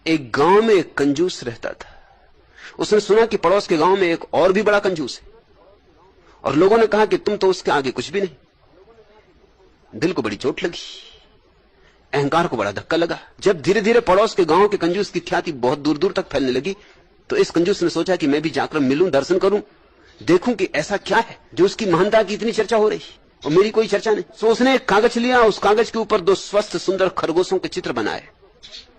एक गांव में एक कंजूस रहता था। उसने सुना कि पड़ोस के गांव में एक और भी बड़ा कंजूस है, और लोगों ने कहा कि तुम तो उसके आगे कुछ भी नहीं। दिल को बड़ी चोट लगी, अहंकार को बड़ा धक्का लगा। जब धीरे धीरे पड़ोस के गांव के कंजूस की ख्याति बहुत दूर दूर तक फैलने लगी, तो इस कंजूस ने सोचा कि मैं भी जाकर मिलूं, दर्शन करूं, देखूं कि ऐसा क्या है जो उसकी महानता की इतनी चर्चा हो रही और मेरी कोई चर्चा नहीं। तो उसने एक कागज लिया, उस कागज के ऊपर 2 स्वस्थ सुंदर खरगोशों के चित्र बनाए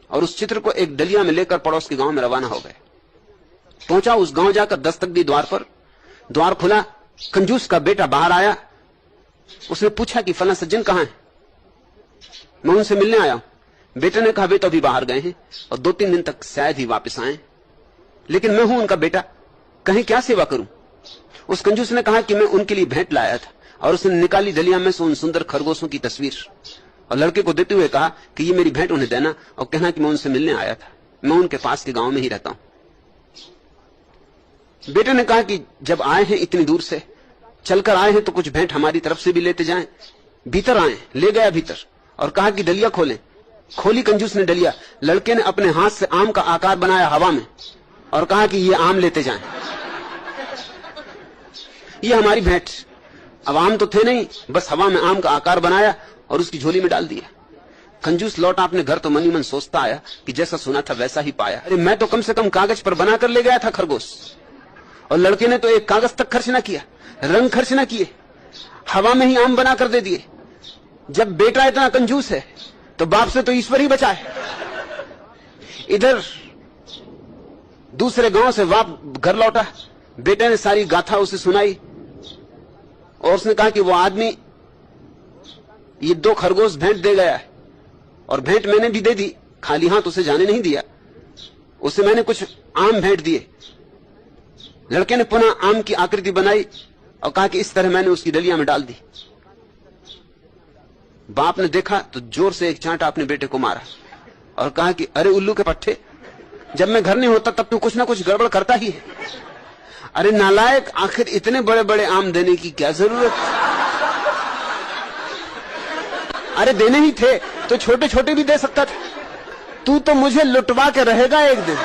और उस चित्र को एक डलिया में लेकर पड़ोस के गांव में रवाना हो गए। पहुंचा, उस गांव जाकर दस्तक दी द्वार पर। द्वार खुला, कंजूस का बेटा बाहर आया। उसने पूछा कि फला सज्जन कहां है? मैं उनसे मिलने आया हूं। बेटे ने कहा वे तो अभी बाहर गए हैं और 2-3 दिन तक शायद ही वापस आए, लेकिन मैं हूं उनका बेटा, कहीं क्या सेवा करूं? उस कंजूस ने कहा कि मैं उनके लिए भेंट लाया था, और उसने निकाली डलिया में से उन सुंदर खरगोशों की तस्वीर और लड़के को देते हुए कहा कि ये मेरी भेंट उन्हें देना और कहना कि मैं उनसे मिलने आया था, मैं उनके पास के गांव में ही रहता हूं। बेटे ने कहा कि जब आए हैं इतनी दूर से, चलकर आए हैं, तो कुछ भेंट हमारी तरफ से भी लेते जाएं। भीतर आए, ले गया भीतर और कहा कि डलिया खोलें। खोली कंजूस ने डलिया। लड़के ने अपने हाथ से आम का आकार बनाया हवा में और कहा कि ये आम लेते जाएं, ये हमारी भेंट। अब आम तो थे नहीं, बस हवा में आम का आकार बनाया और उसकी झोली में डाल दिया। कंजूस लौटा अपने घर तो मन ही मन सोचता आया कि जैसा सुना था वैसा ही पाया। अरे मैं तो कम से कम कागज पर बनाकर ले गया था खरगोश, और लड़के ने तो एक कागज तक खर्च ना किया, रंग खर्च ना किए, हवा में ही आम बनाकर दे दिए। जब बेटा इतना कंजूस है तो बाप से तो ईश्वर ही बचा है। इधर दूसरे गांव से बाप घर लौटा, बेटे ने सारी गाथा उसे सुनाई और उसने कहा कि वो आदमी ये 2 खरगोश भेंट दे गया है, और भेंट मैंने भी दे दी, खाली हाथ उसे जाने नहीं दिया, उसे मैंने कुछ आम भेंट दिए। लड़के ने पुनः आम की आकृति बनाई और कहा कि इस तरह मैंने उसकी डलिया में डाल दी। बाप ने देखा तो जोर से एक चांटा अपने बेटे को मारा और कहा कि अरे उल्लू के पट्टे, जब मैं घर नहीं होता तब तू कुछ ना कुछ गड़बड़ करता ही है। अरे नालायक, आखिर इतने बड़े बड़े आम देने की क्या जरूरत? अरे देने ही थे तो छोटे छोटे भी दे सकता था, तू तो मुझे लुटवा के रहेगा एक दिन।